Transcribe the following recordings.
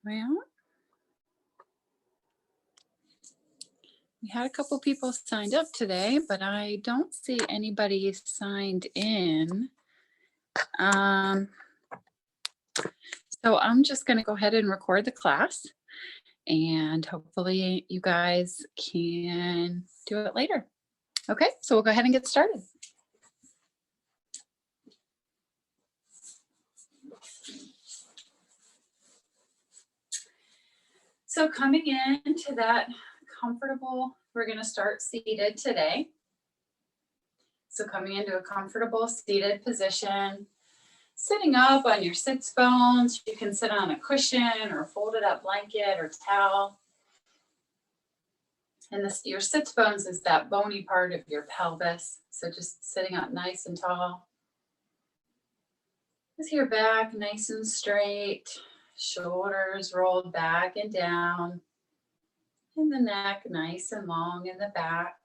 Well, we had a couple people signed up today, but I don't see anybody signed in. Um, so I'm just going to go ahead and record the class, and hopefully you guys can do it later. Okay, so we'll go ahead and get started. So coming into that comfortable, we're going to start seated today. So coming into a comfortable seated position, sitting up on your sits bones. You can sit on a cushion or folded up blanket or towel. And your sits bones is that bony part of your pelvis. So just sitting up nice and tall. With your back nice and straight, shoulders rolled back and down, and the neck nice and long in the back.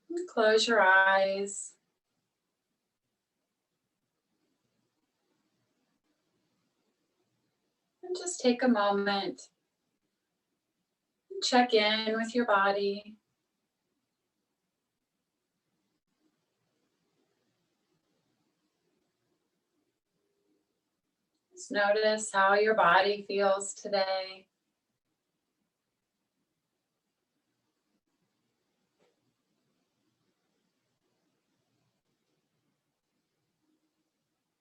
And close your eyes. And just take a moment and check in with your body. Just notice how your body feels today.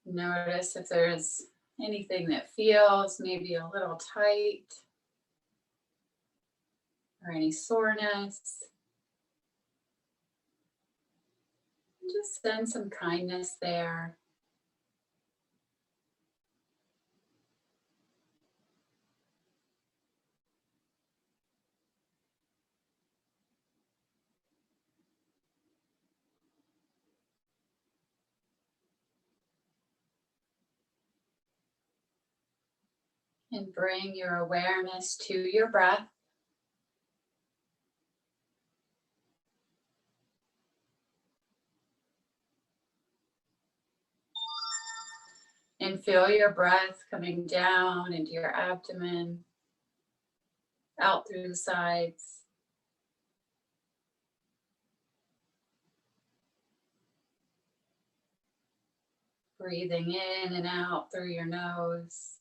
Notice if there's anything that feels maybe a little tight or any soreness. And just send some kindness there. And bring your awareness to your breath. And feel your breath coming down into your abdomen, out through the sides. Breathing in and out through your nose.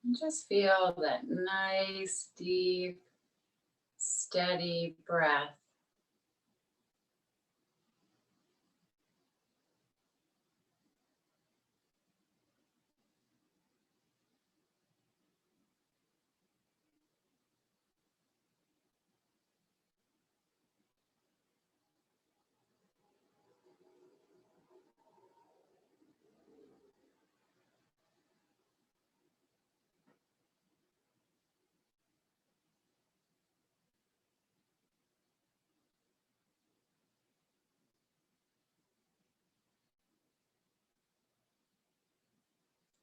And just feel that nice, deep, steady breath.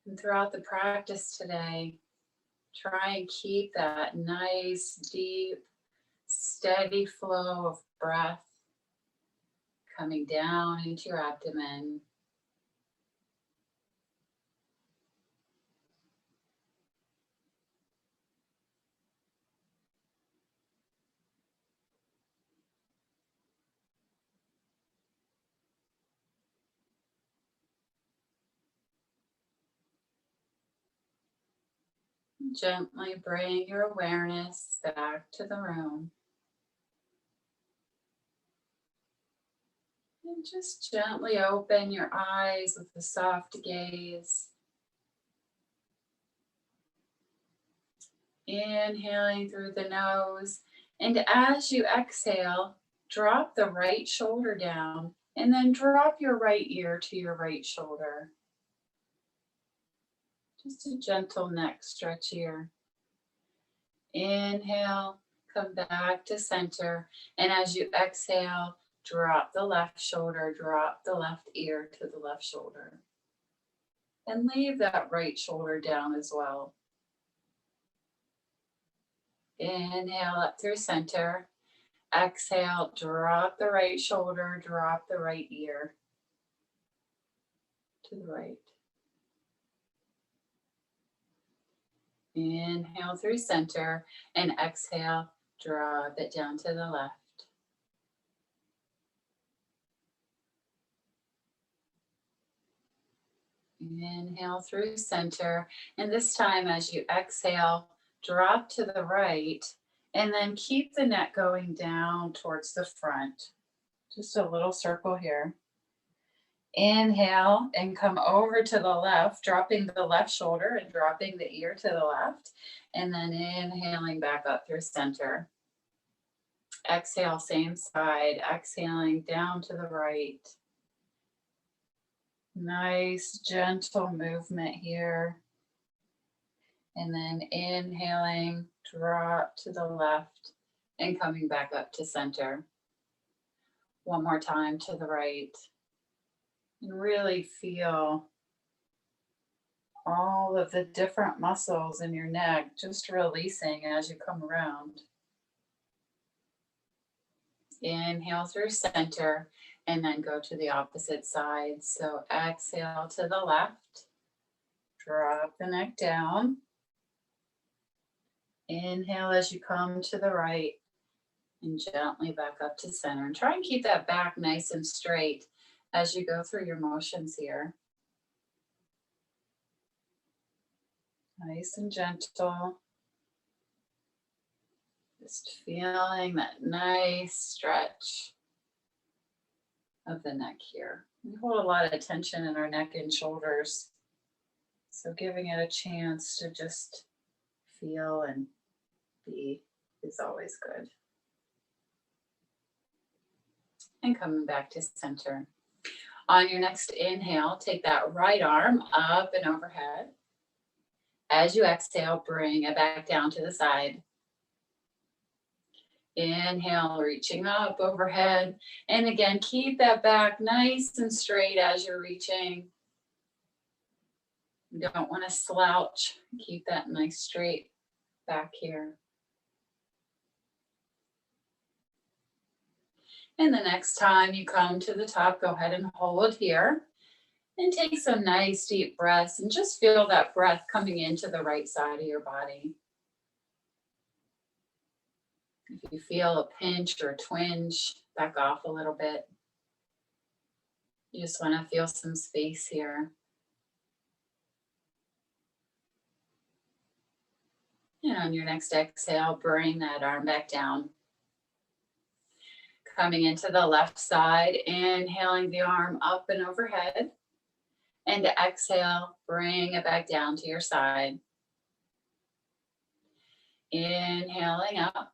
And throughout the practice today, try and keep that nice, deep, steady flow of breath coming down into your abdomen. Gently bring your awareness back to the room. And just gently open your eyes with a soft gaze. Inhaling through the nose. And as you exhale, drop the right shoulder down and then drop your right ear to your right shoulder. Just a gentle neck stretch here. Inhale, come back to center. And as you exhale, drop the left shoulder, drop the left ear to the left shoulder. And leave that right shoulder down as well. Inhale up through center. Exhale, drop the right shoulder, drop the right ear to the right. Inhale through center and exhale, drop it down to the left. Inhale through center, and this time as you exhale, drop to the right, and then keep the neck going down towards the front. Just a little circle here. Inhale and come over to the left, dropping the left shoulder and dropping the ear to the left, and then inhaling back up through center. Exhale, same side, exhaling down to the right. Nice, gentle movement here. And then inhaling, drop to the left and coming back up to center. One more time to the right. And really feel all of the different muscles in your neck just releasing as you come around. Inhale through center and then go to the opposite side. So exhale to the left, drop the neck down. Inhale as you come to the right and gently back up to center. And try and keep that back nice and straight as you go through your motions here. Nice and gentle. Just feeling that nice stretch of the neck here. We hold a lot of tension in our neck and shoulders. So giving it a chance to just feel and be is always good. And coming back to center. On your next inhale, take that right arm up and overhead. As you exhale, bring it back down to the side. Inhale, reaching up overhead. And again, keep that back nice and straight as you're reaching. You don't want to slouch. Keep that nice straight back here. And the next time you come to the top, go ahead and hold here. And take some nice deep breaths and just feel that breath coming into the right side of your body. If you feel a pinch or a twinge, back off a little bit. You just want to feel some space here. And on your next exhale, bring that arm back down. Coming into the left side, inhaling the arm up and overhead. And to exhale, bring it back down to your side. Inhaling up.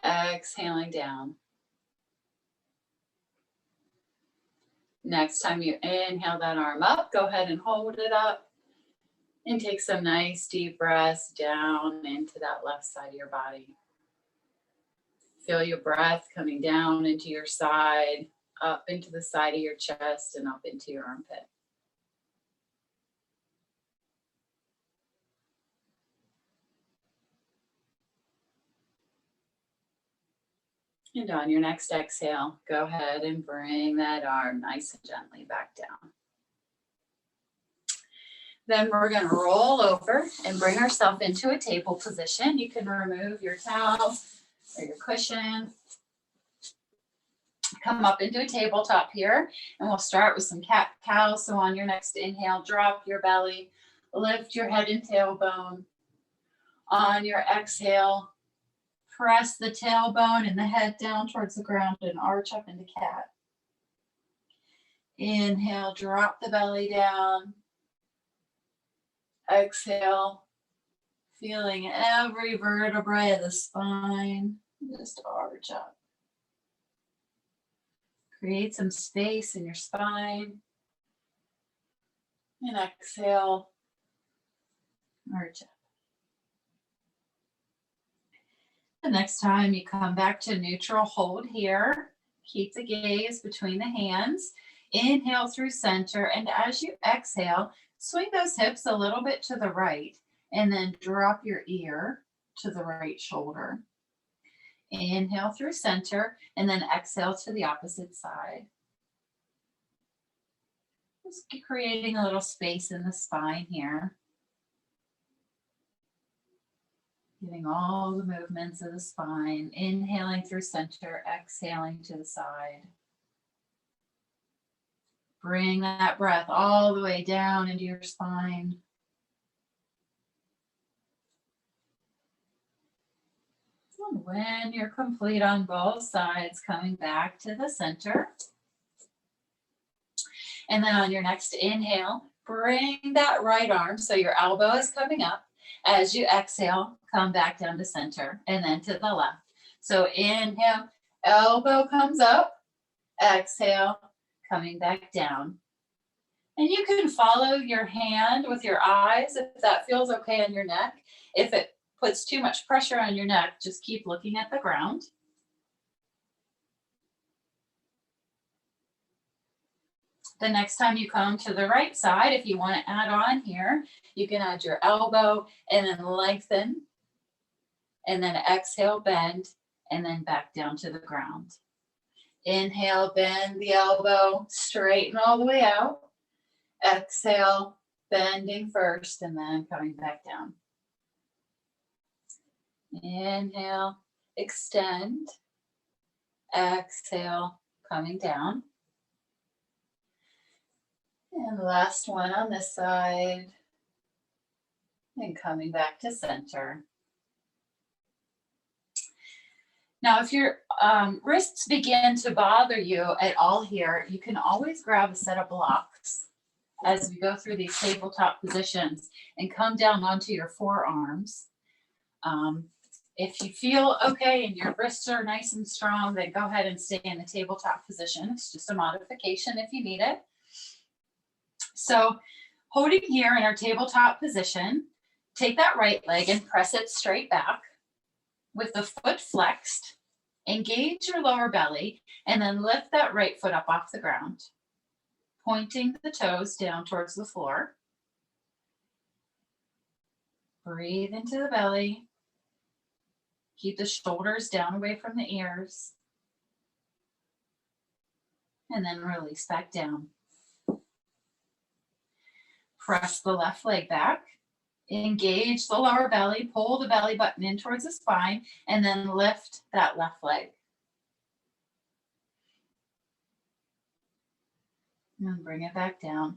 Exhaling down. Next time you inhale that arm up, go ahead and hold it up. And take some nice deep breaths down into that left side of your body. Feel your breath coming down into your side, up into the side of your chest, and up into your armpit. And on your next exhale, go ahead and bring that arm nice and gently back down. Then we're going to roll over and bring ourselves into a table position. You can remove your towel or your cushion. Come up into a tabletop here, and we'll start with some cat-cow. So on your next inhale, drop your belly, lift your head and tailbone. On your exhale, press the tailbone and the head down towards the ground and arch up into cat. Inhale, drop the belly down. Exhale, feeling every vertebrae of the spine. Just arch up. Create some space in your spine. And exhale, arch up. The next time you come back to neutral, hold here. Keep the gaze between the hands. Inhale through center, and as you exhale, swing those hips a little bit to the right, and then drop your ear to the right shoulder. Inhale through center, and then exhale to the opposite side. Just creating a little space in the spine here. Getting all the movements of the spine. Inhaling through center, exhaling to the side. Bring that breath all the way down into your spine. And when you're complete on both sides, coming back to the center. And then on your next inhale, bring that right arm so your elbow is coming up. As you exhale, come back down to center and then to the left. So inhale, elbow comes up, exhale, coming back down. And you can follow your hand with your eyes if that feels okay on your neck. If it puts too much pressure on your neck, just keep looking at the ground. The next time you come to the right side, if you want to add on here, you can add your elbow and then lengthen, and then exhale, bend, and then back down to the ground. Inhale, bend the elbow, straighten all the way out. Exhale, bending first, and then coming back down. Inhale, extend. Exhale, coming down. And last one on this side. And coming back to center. Now, if your wrists begin to bother you at all here, you can always grab a set of blocks as we go through these tabletop positions and come down onto your forearms. If you feel okay and your wrists are nice and strong, then go ahead and stay in the tabletop position. It's just a modification if you need it. So holding here in our tabletop position, take that right leg and press it straight back with the foot flexed. Engage your lower belly and then lift that right foot up off the ground, pointing the toes down towards the floor. Breathe into the belly. Keep the shoulders down away from the ears. And then release back down. Press the left leg back. Engage the lower belly. Pull the belly button in towards the spine. And then lift that left leg. And bring it back down.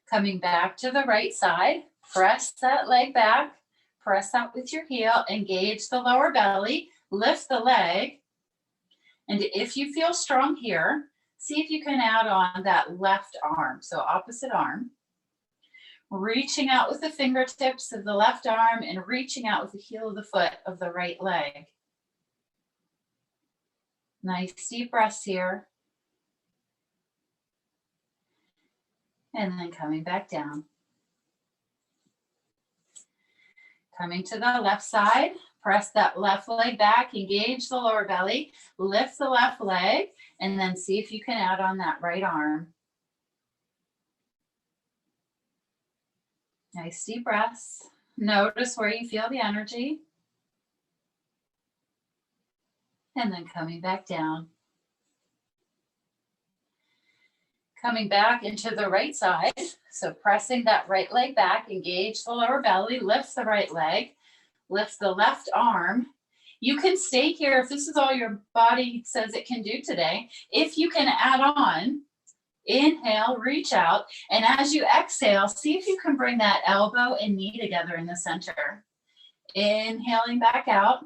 Coming back to the right side. Press that leg back. Press out with your heel, engage the lower belly, lift the leg. And if you feel strong here, see if you can add on that left arm, so opposite arm. Reaching out with the fingertips of the left arm and reaching out with the heel of the foot of the right leg. Nice deep breaths here. And then coming back down. Coming to the left side, press that left leg back, engage the lower belly, lift the left leg, and then see if you can add on that right arm. Nice deep breaths. Notice where you feel the energy. And then coming back down. Coming back into the right side. So pressing that right leg back, engage the lower belly, lift the right leg, lift the left arm. You can stay here if this is all your body says it can do today. If you can add on, inhale, reach out. And as you exhale, see if you can bring that elbow and knee together in the center. Inhaling back out.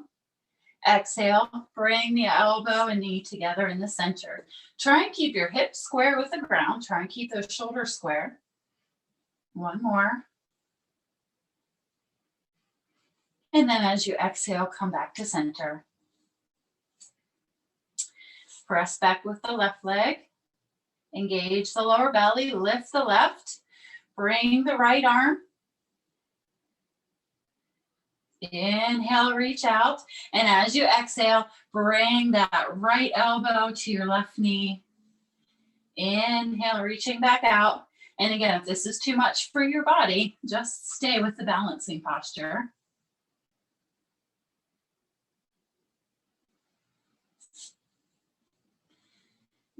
Exhale, bring the elbow and knee together in the center. Try and keep your hips square with the ground. Try and keep those shoulders square. One more. And then as you exhale, come back to center. Press back with the left leg. Engage the lower belly, lift the left. Bring the right arm. Inhale, reach out. And as you exhale, bring that right elbow to your left knee. Inhale, reaching back out. And again, if this is too much for your body, just stay with the balancing posture.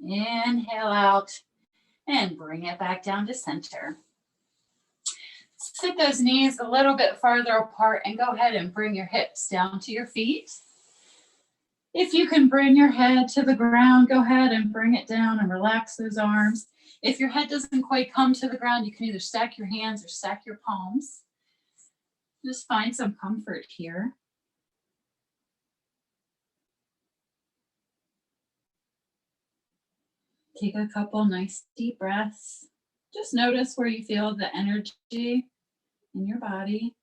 Inhale out and bring it back down to center. Sit those knees a little bit farther apart and go ahead and bring your hips down to your feet. If you can bring your head to the ground, go ahead and bring it down and relax those arms. If your head doesn't quite come to the ground, you can either stack your hands or stack your palms. Just find some comfort here. Take a couple nice deep breaths. Just notice where you feel the energy in your body.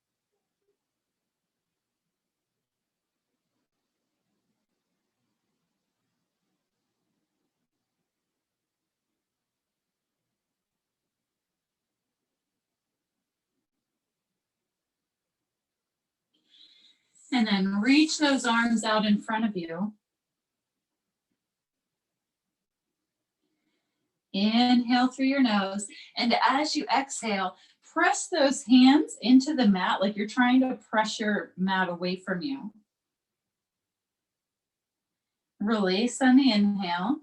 And then reach those arms out in front of you. Inhale through your nose. And as you exhale, press those hands into the mat like you're trying to press your mat away from you. Release on the inhale.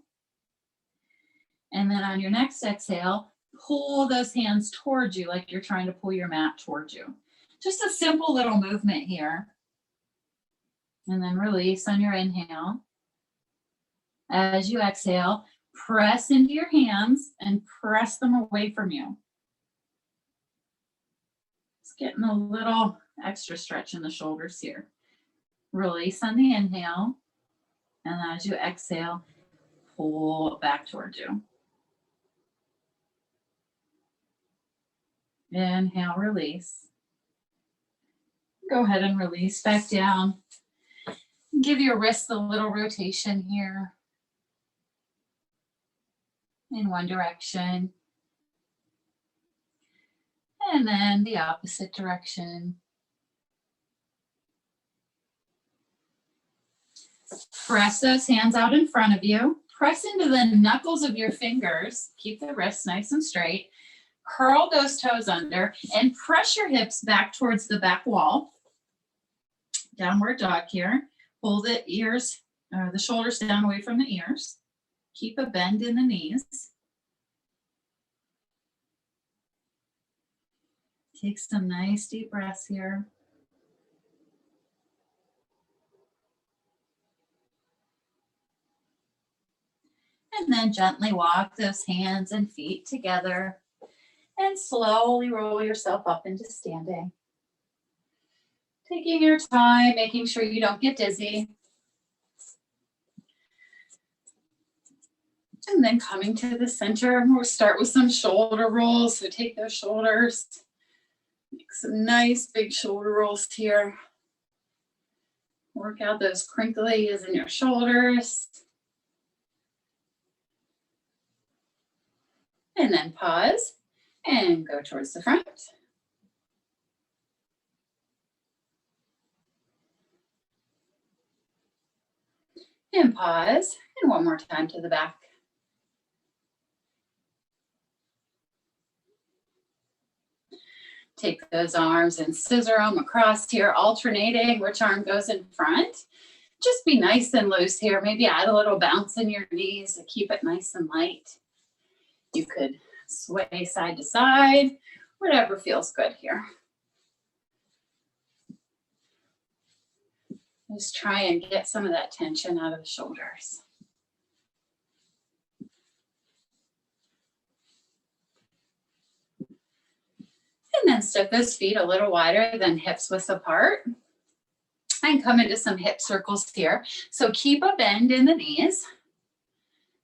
And then on your next exhale, pull those hands towards you like you're trying to pull your mat towards you. Just a simple little movement here. And then release on your inhale. As you exhale, press into your hands and press them away from you. Just getting a little extra stretch in the shoulders here. Release on the inhale. And as you exhale, pull it back towards you. Inhale, release. Go ahead and release back down. Give your wrists a little rotation here in one direction. And then the opposite direction. Press those hands out in front of you. Press into the knuckles of your fingers. Keep the wrists nice and straight. Curl those toes under and press your hips back towards the back wall. Downward dog here. Pull the ears, the shoulders down away from the ears. Keep a bend in the knees. Take some nice deep breaths here. And then gently walk those hands and feet together and slowly roll yourself up into standing. Taking your time, making sure you don't get dizzy. And then coming to the center, we'll start with some shoulder rolls. So take those shoulders, make some nice big shoulder rolls here. Work out those crinklies in your shoulders. And then pause and go towards the front. And pause, and one more time to the back. Take those arms and scissor them across here, alternating which arm goes in front. Just be nice and loose here. Maybe add a little bounce in your knees to keep it nice and light. You could sway side to side, whatever feels good here. Just try and get some of that tension out of the shoulders. And then step those feet a little wider than hips width apart. And come into some hip circles here. So keep a bend in the knees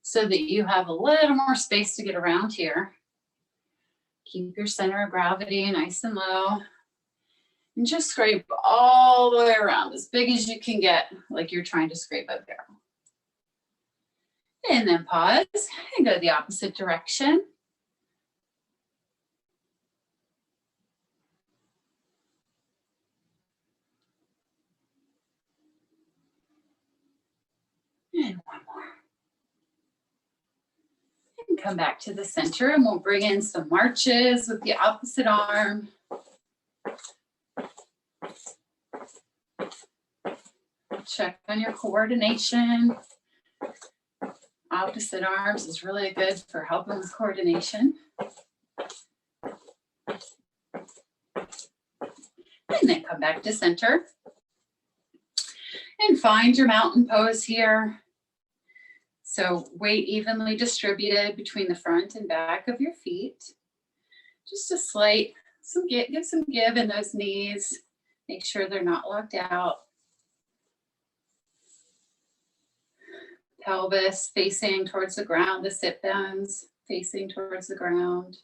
so that you have a little more space to get around here. Keep your center of gravity nice and low. And just scrape all the way around, as big as you can get, like you're trying to scrape a barrel. And then pause and go the opposite direction. And one more. And come back to the center, and we'll bring in some marches with the opposite arm. Check on your coordination. Opposite arms is really good for helping with coordination. And then come back to center. And find your mountain pose here. So weight evenly distributed between the front and back of your feet. Just a slight, give some give in those knees. Make sure they're not locked out. Pelvis facing towards the ground, the sit bones facing towards the ground.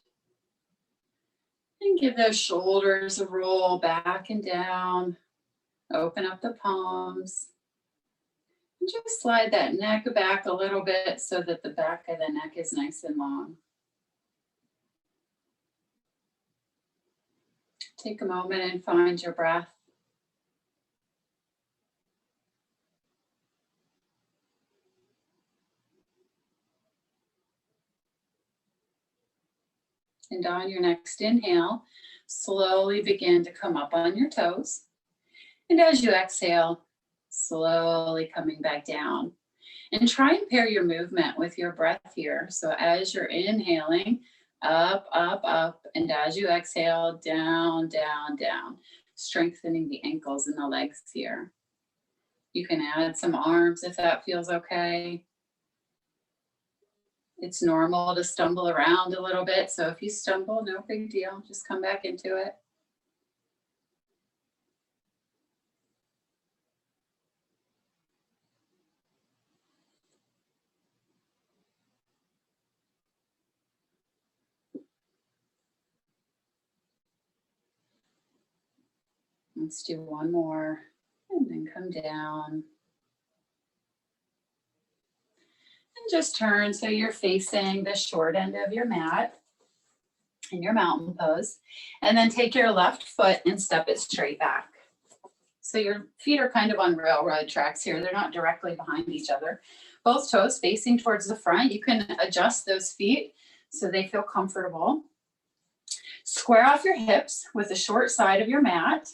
And give those shoulders a roll back and down. Open up the palms. And just slide that neck back a little bit so that the back of the neck is nice and long. Take a moment and find your breath. And on your next inhale, slowly begin to come up on your toes. And as you exhale, slowly coming back down. And try and pair your movement with your breath here. So as you're inhaling, up, up, up. And as you exhale, down, down, down. Strengthening the ankles and the legs here. You can add some arms if that feels okay. It's normal to stumble around a little bit. So if you stumble, no big deal. Just come back into it. Let's do one more and then come down. And just turn so you're facing the short end of your mat in your mountain pose. And then take your left foot and step it straight back. So your feet are kind of on railroad tracks here. They're not directly behind each other. Both toes facing towards the front. You can adjust those feet so they feel comfortable. Square off your hips with the short side of your mat.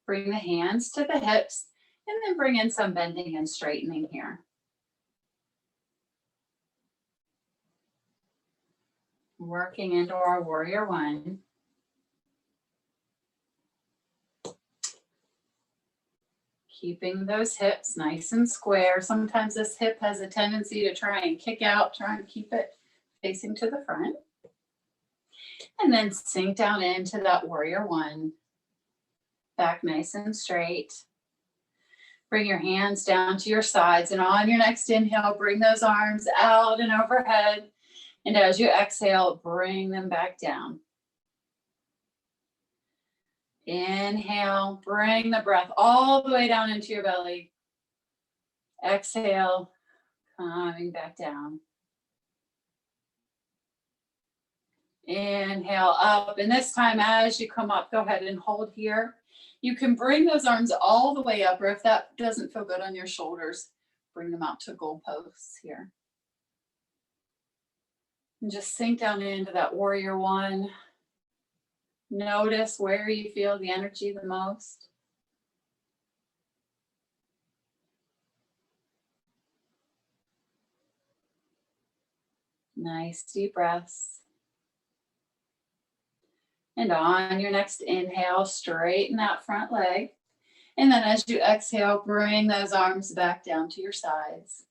Bring the hands to the hips and then bring in some bending and straightening here. Working into our warrior one. Keeping those hips nice and square. Sometimes this hip has a tendency to try and kick out, try and keep it facing to the front. And then sink down into that warrior one. Back nice and straight. Bring your hands down to your sides, and on your next inhale, bring those arms out and overhead. And as you exhale, bring them back down. Inhale, bring the breath all the way down into your belly. Exhale, coming back down. Inhale up, and this time as you come up, go ahead and hold here. You can bring those arms all the way up, or if that doesn't feel good on your shoulders, bring them out to goalposts here. And just sink down into that warrior one. Notice where you feel the energy the most. Nice deep breaths. And on your next inhale, straighten that front leg. And then as you exhale, bring those arms back down to your sides.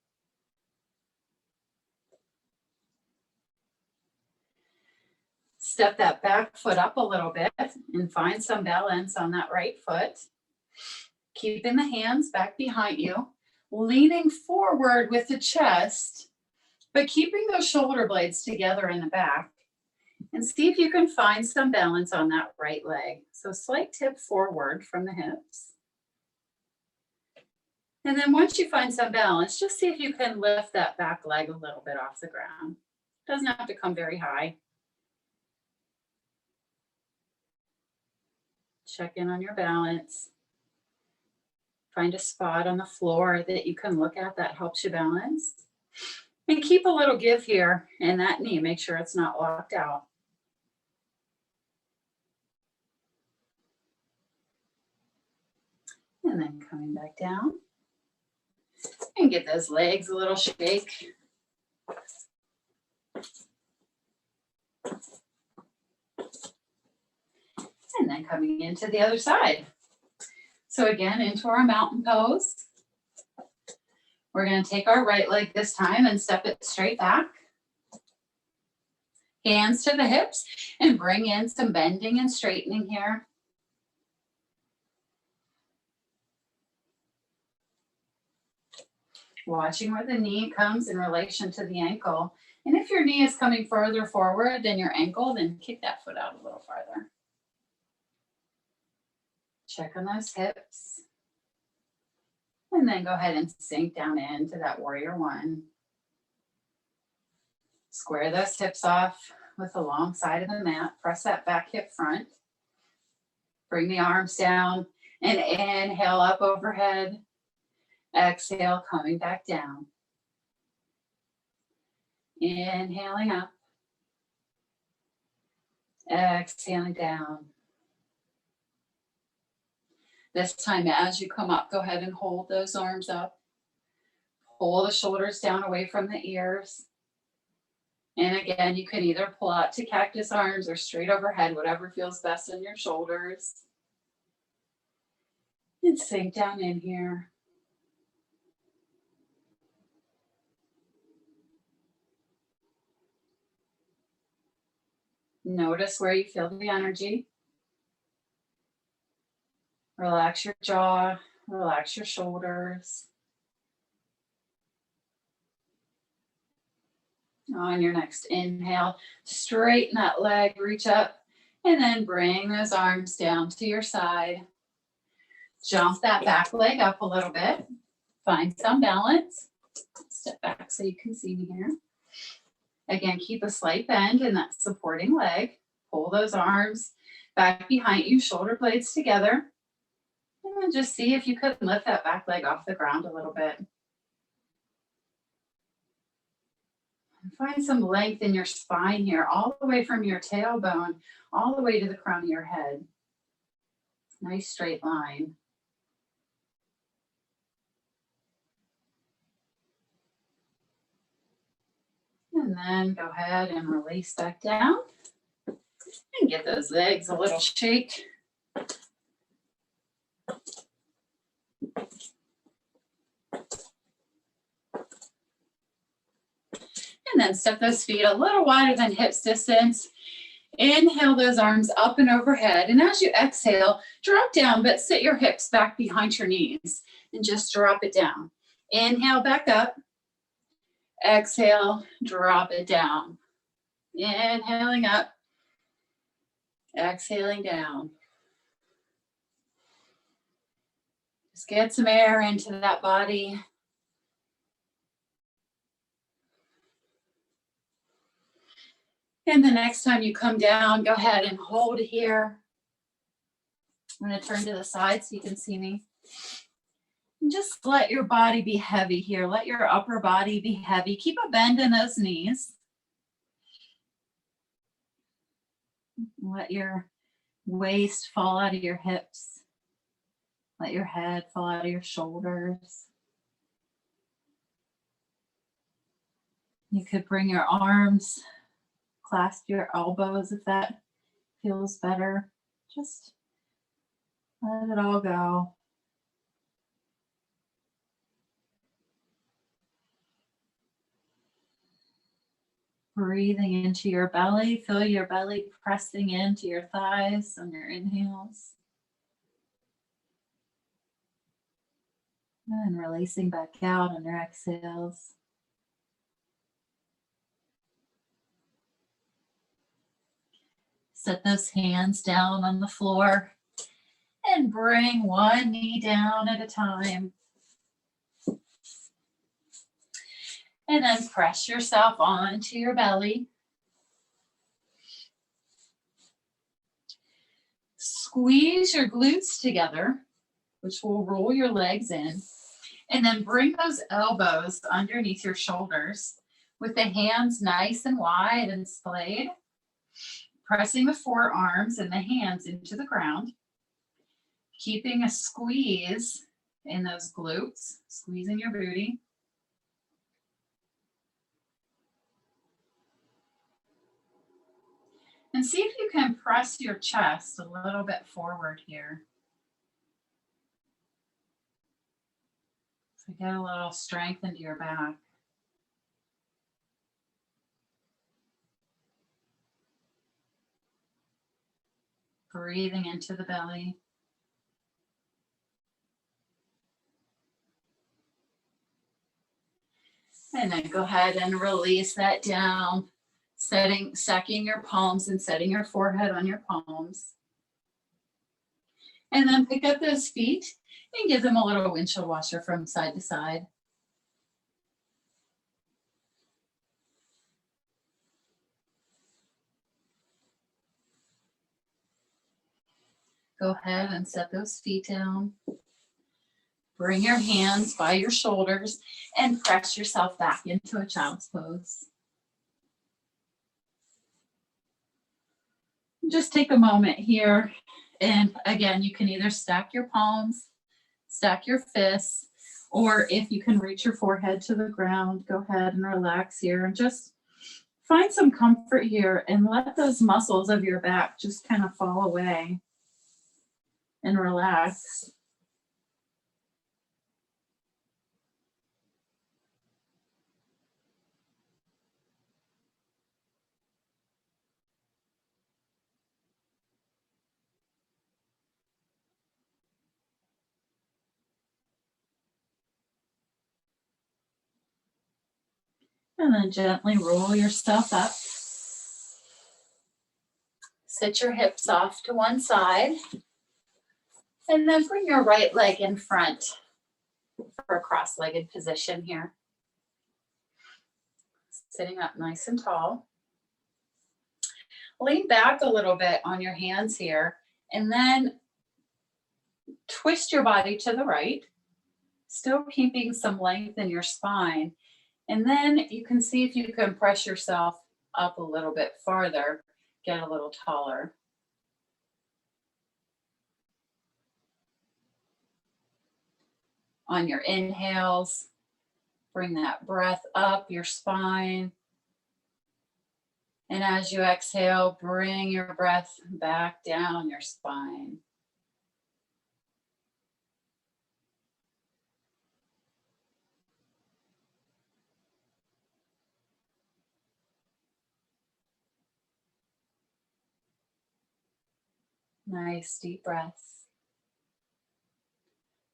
Step that back foot up a little bit and find some balance on that right foot. Keeping the hands back behind you, leaning forward with the chest, but keeping those shoulder blades together in the back. And see if you can find some balance on that right leg. So slight tip forward from the hips. And then once you find some balance, just see if you can lift that back leg a little bit off the ground. Doesn't have to come very high. Check in on your balance. Find a spot on the floor that you can look at that helps you balance. And keep a little give here in that knee. Make sure it's not locked out. And then coming back down. And give those legs a little shake. And then coming into the other side. So again, into our mountain pose. We're going to take our right leg this time and step it straight back. Hands to the hips and bring in some bending and straightening here. Watching where the knee comes in relation to the ankle. And if your knee is coming further forward than your ankle, then kick that foot out a little farther. Check on those hips. And then go ahead and sink down into that warrior one. Square those hips off with the long side of the mat. Press that back hip front. Bring the arms down and inhale up overhead. Exhale, coming back down. Inhaling up. Exhaling down. This time, as you come up, go ahead and hold those arms up. Pull the shoulders down away from the ears. And again, you can either pull out to cactus arms or straight overhead, whatever feels best on your shoulders. And sink down in here. Notice where you feel the energy. Relax your jaw, relax your shoulders. On your next inhale, straighten that leg, reach up, and then bring those arms down to your side. Jump that back leg up a little bit. Find some balance. Step back so you can see me here. Again, keep a slight bend in that supporting leg. Pull those arms back behind you, shoulder blades together. And then just see if you could lift that back leg off the ground a little bit. And find some length in your spine here, all the way from your tailbone, all the way to the crown of your head. Nice straight line. And then go ahead and release back down. And get those legs a little shake. And then step those feet a little wider than hips distance. Inhale those arms up and overhead. And as you exhale, drop down, but sit your hips back behind your knees and just drop it down. Inhale back up. Exhale, drop it down. Inhaling up. Exhaling down. Just get some air into that body. And the next time you come down, go ahead and hold here. I'm going to turn to the side so you can see me. And just let your body be heavy here. Let your upper body be heavy. Keep a bend in those knees. Let your waist fall out of your hips. Let your head fall out of your shoulders. You could bring your arms, clasp your elbows if that feels better. Just let it all go. Breathing into your belly, feel your belly pressing into your thighs on your inhales. And releasing back out on your exhales. Set those hands down on the floor and bring one knee down at a time. And then press yourself onto your belly. Squeeze your glutes together, which will roll your legs in. And then bring those elbows underneath your shoulders with the hands nice and wide and splayed. Pressing the forearms and the hands into the ground. Keeping a squeeze in those glutes, squeezing your booty. And see if you can press your chest a little bit forward here. So get a little strength into your back. Breathing into the belly. And then go ahead and release that down, stacking your palms and setting your forehead on your palms. And then pick up those feet and give them a little windshield washer from side to side. Go ahead and set those feet down. Bring your hands by your shoulders and press yourself back into a child's pose. Just take a moment here. And again, you can either stack your palms, stack your fists, or if you can reach your forehead to the ground, go ahead and relax here and just find some comfort here and let those muscles of your back just kind of fall away and relax. And then gently roll yourself up. Sit your hips off to one side. And then bring your right leg in front for a cross-legged position here. Sitting up nice and tall. Lean back a little bit on your hands here. And then twist your body to the right. Still keeping some length in your spine. And then you can see if you can press yourself up a little bit farther, get a little taller. On your inhales, bring that breath up your spine. And as you exhale, bring your breath back down your spine. Nice deep breaths.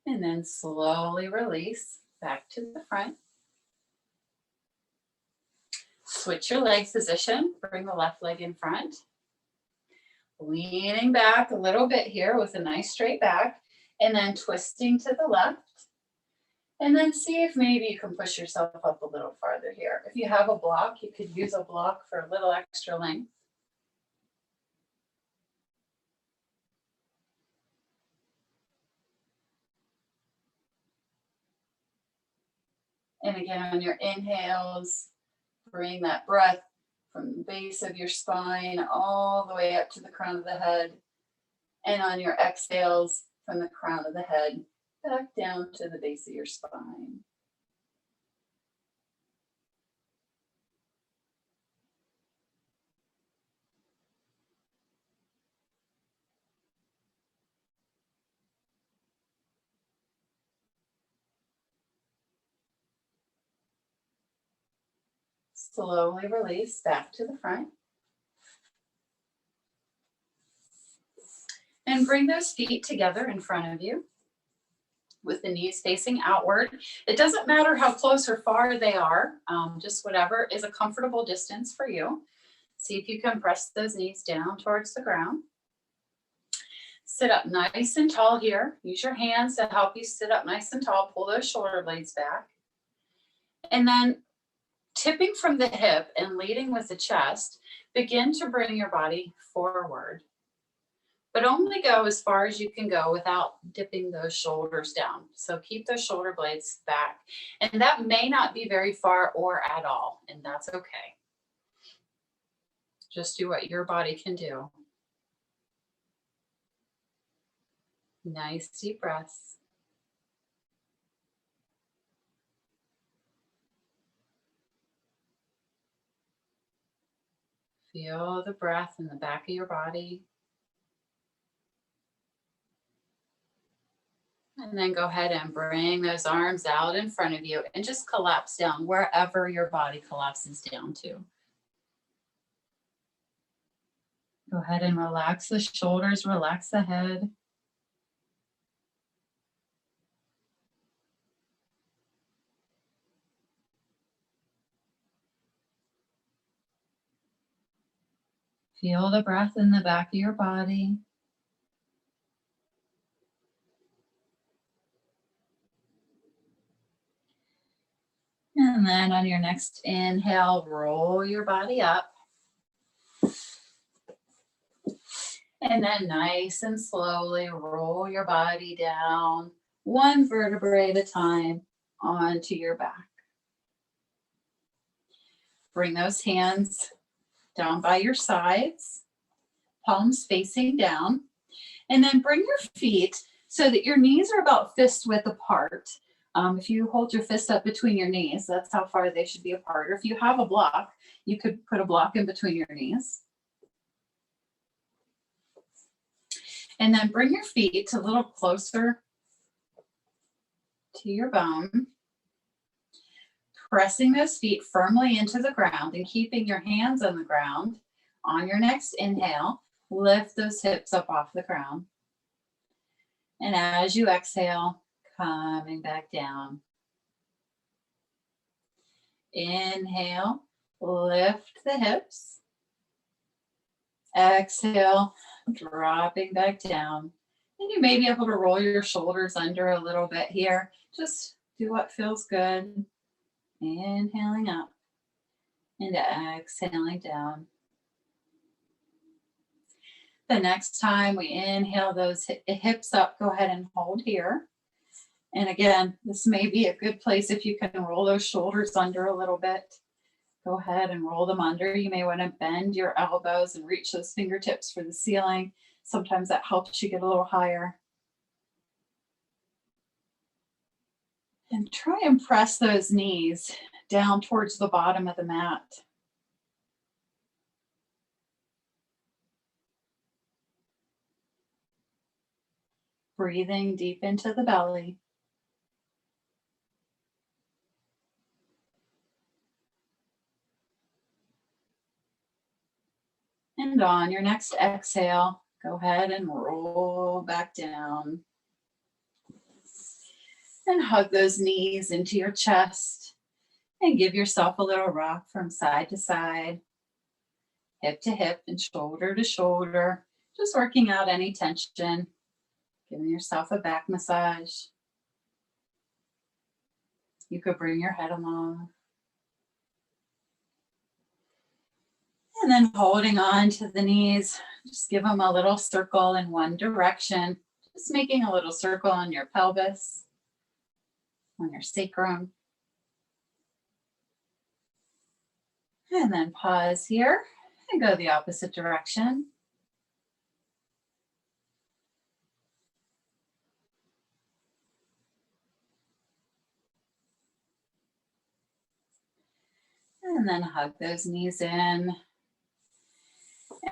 And then slowly release back to the front. Switch your leg position. Bring the left leg in front. Leaning back a little bit here with a nice straight back. And then twisting to the left. And then see if maybe you can push yourself up a little farther here. If you have a block, you could use a block for a little extra length. And again, on your inhales, bring that breath from the base of your spine all the way up to the crown of the head. And on your exhales, from the crown of the head back down to the base of your spine. Slowly release back to the front. And bring those feet together in front of you with the knees facing outward. It doesn't matter how close or far they are, just whatever is a comfortable distance for you. See if you can press those knees down towards the ground. Sit up nice and tall here. Use your hands to help you sit up nice and tall. Pull those shoulder blades back. And then tipping from the hip and leading with the chest, begin to bring your body forward. But only go as far as you can go without dipping those shoulders down. So keep those shoulder blades back. And that may not be very far or at all, and that's okay. Just do what your body can do. Nice deep breaths. Feel the breath in the back of your body. And then go ahead and bring those arms out in front of you and just collapse down wherever your body collapses down to. Go ahead and relax the shoulders, relax the head. Feel the breath in the back of your body. And then on your next inhale, roll your body up. And then nice and slowly roll your body down, one vertebrae at a time, onto your back. Bring those hands down by your sides, palms facing down. And then bring your feet so that your knees are about fist width apart. If you hold your fist up between your knees, that's how far they should be apart. Or if you have a block, you could put a block in between your knees. And then bring your feet a little closer to your bum. Pressing those feet firmly into the ground and keeping your hands on the ground. On your next inhale, lift those hips up off the ground. And as you exhale, coming back down. Inhale, lift the hips. Exhale, dropping back down. And you may be able to roll your shoulders under a little bit here. Just do what feels good. Inhaling up and exhaling down. The next time we inhale those hips up, go ahead and hold here. And again, this may be a good place if you can roll those shoulders under a little bit. Go ahead and roll them under. You may want to bend your elbows and reach those fingertips for the ceiling. Sometimes that helps you get a little higher. And try and press those knees down towards the bottom of the mat. Breathing deep into the belly. And on your next exhale, go ahead and roll back down. And hug those knees into your chest and give yourself a little rock from side to side, hip to hip and shoulder to shoulder, just working out any tension, giving yourself a back massage. You could bring your head along. And then holding on to the knees, just give them a little circle in one direction, just making a little circle on your pelvis, on your sacrum. And then pause here and go the opposite direction. And then hug those knees in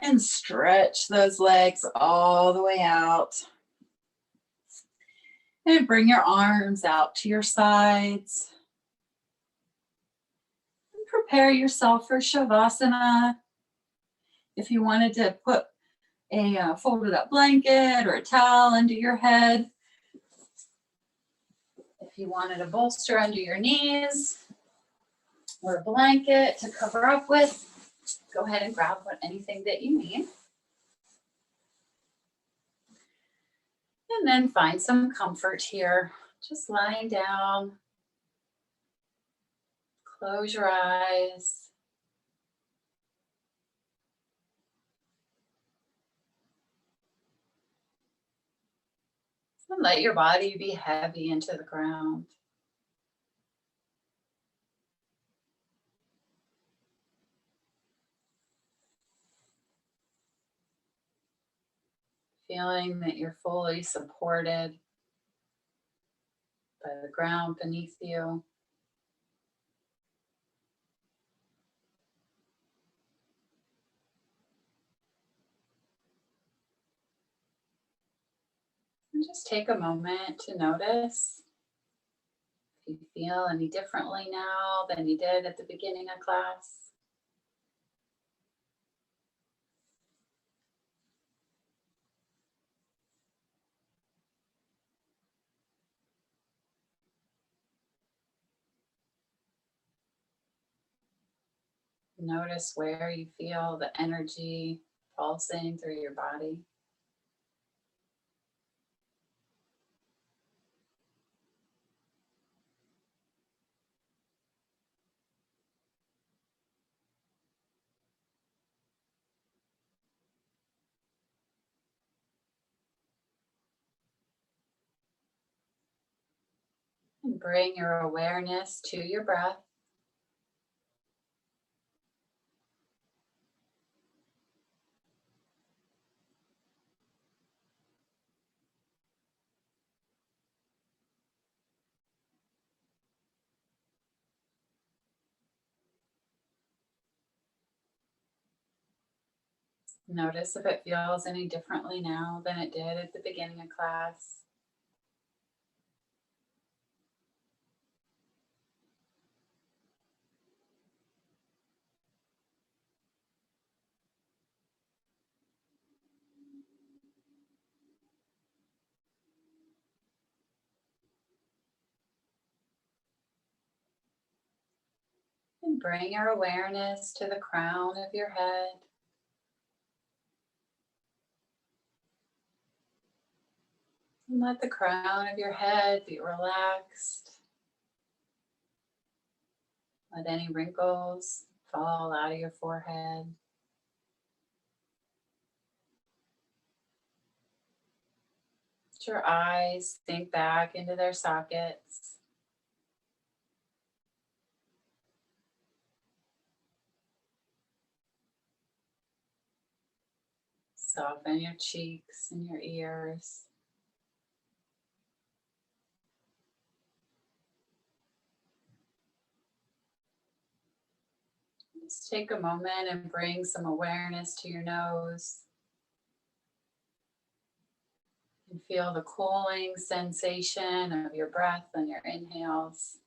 and stretch those legs all the way out. And bring your arms out to your sides. And prepare yourself for Shavasana. If you wanted to put a folded up blanket or a towel under your head. If you wanted a bolster under your knees or a blanket to cover up with, go ahead and grab anything that you need. And then find some comfort here. Just lying down. Close your eyes. And let your body be heavy into the ground. Feeling that you're fully supported by the ground beneath you. And just take a moment to notice if you feel any differently now than you did at the beginning of class. Notice where you feel the energy pulsing through your body. And bring your awareness to your breath. Notice if it feels any differently now than it did at the beginning of class. And bring your awareness to the crown of your head. And let the crown of your head be relaxed. Let any wrinkles fall out of your forehead. Let your eyes sink back into their sockets. Soften your cheeks and your ears. Just take a moment and bring some awareness to your nose. And feel the cooling sensation of your breath on your inhales.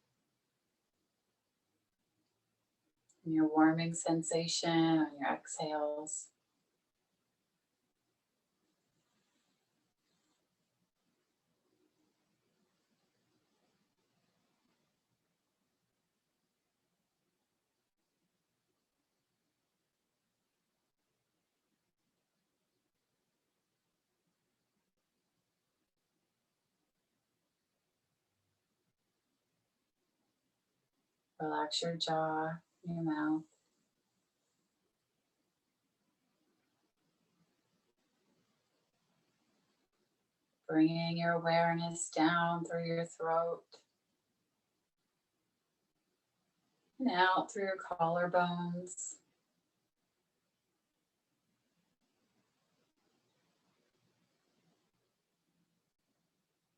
And your warming sensation on your exhales. Relax your jaw, your mouth. Bringing your awareness down through your throat and out through your collarbones.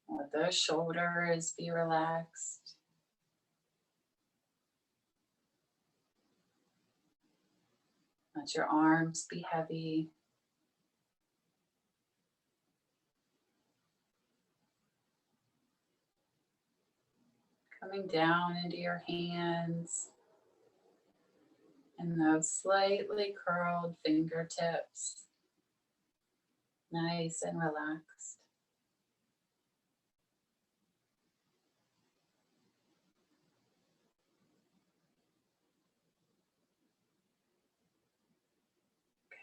Let those shoulders be relaxed. Let your arms be heavy. Coming down into your hands and those slightly curled fingertips. Nice and relaxed.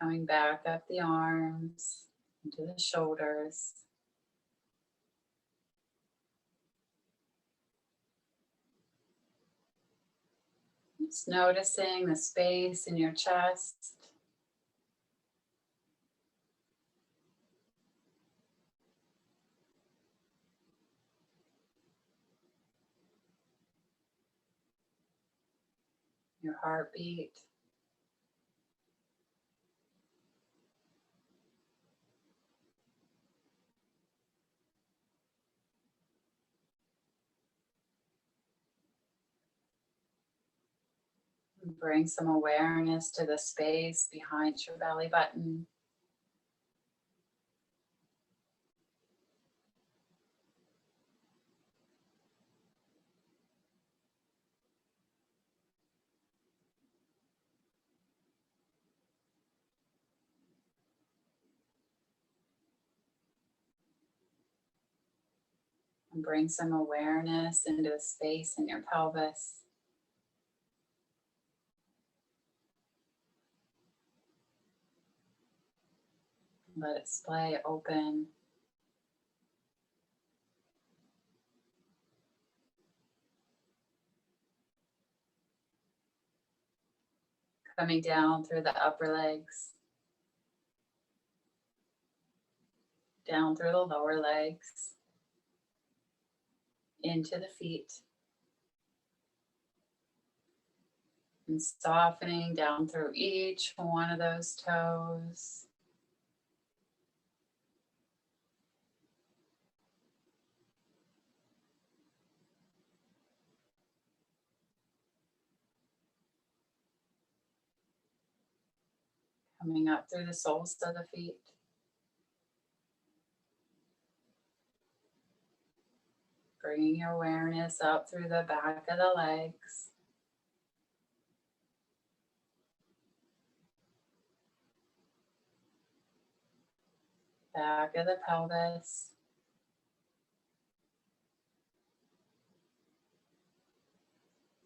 Coming back up the arms into the shoulders. Just noticing the space in your chest. Your heartbeat. And bring some awareness to the space behind your belly button. And bring some awareness into the space in your pelvis. Let it splay open. Coming down through the upper legs. Down through the lower legs. Into the feet. And softening down through each one of those toes. Coming up through the soles of the feet. Bringing your awareness up through the back of the legs. Back of the pelvis.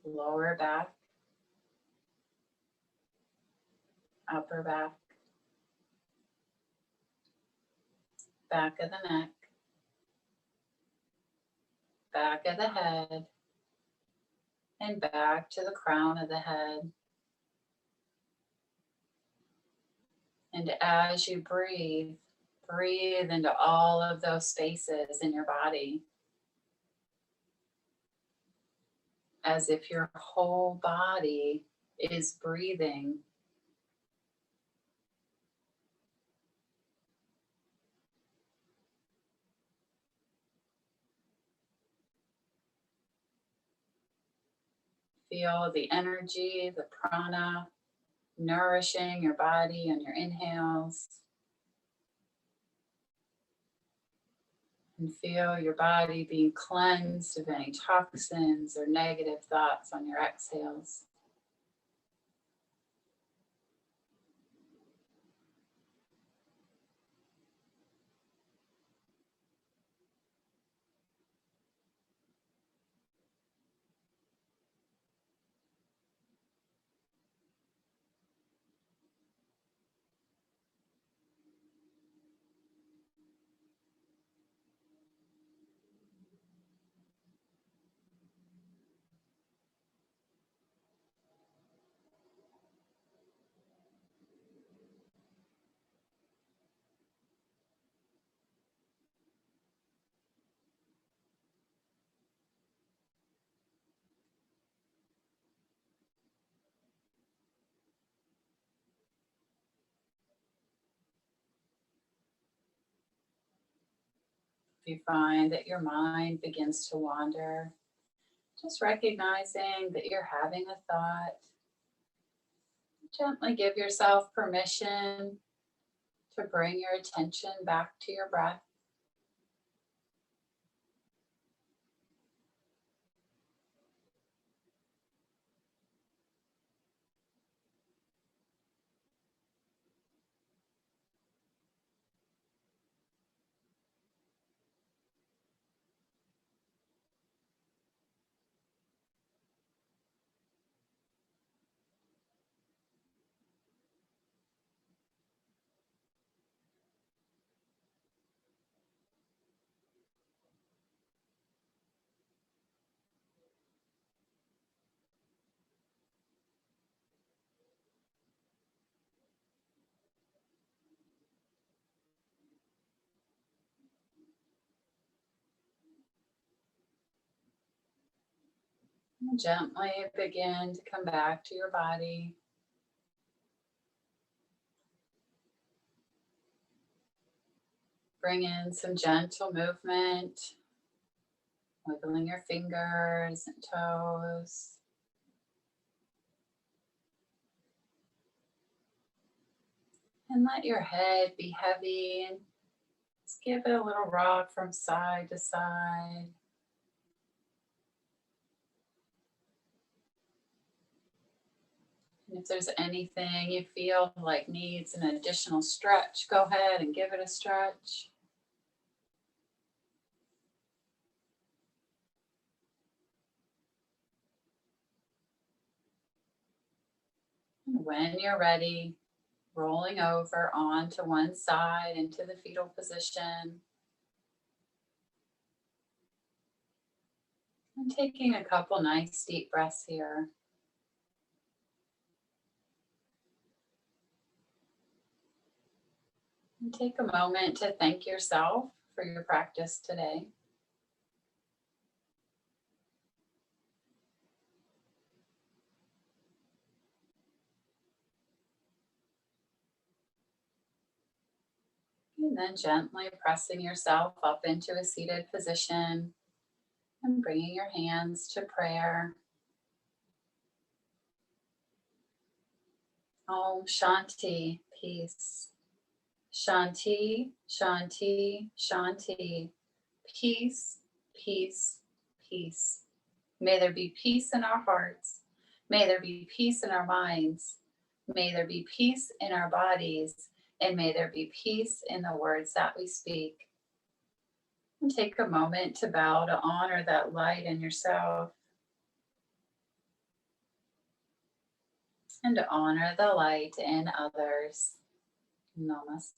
Lower back. Upper back. Back of the neck. Back of the head. And back to the crown of the head. And as you breathe, breathe into all of those spaces in your body. As if your whole body is breathing. Feel the energy, the prana, nourishing your body on your inhales. And feel your body being cleansed of any toxins or negative thoughts on your exhales. If you find that your mind begins to wander, just recognizing that you're having a thought, gently give yourself permission to bring your attention back to your breath. And gently begin to come back to your body. Bring in some gentle movement, wiggling your fingers and toes. And let your head be heavy. Just give it a little rock from side to side. And if there's anything you feel like needs an additional stretch, go ahead and give it a stretch. And when you're ready, rolling over onto one side into the fetal position. And taking a couple nice deep breaths here. And take a moment to thank yourself for your practice today. And then gently pressing yourself up into a seated position and bringing your hands to prayer. Om Shanti, peace. Shanti, Shanti, Shanti. Peace, peace, peace. May there be peace in our hearts. May there be peace in our minds. May there be peace in our bodies. And may there be peace in the words that we speak. And take a moment to bow to honor that light in yourself and to honor the light in others. Namaste.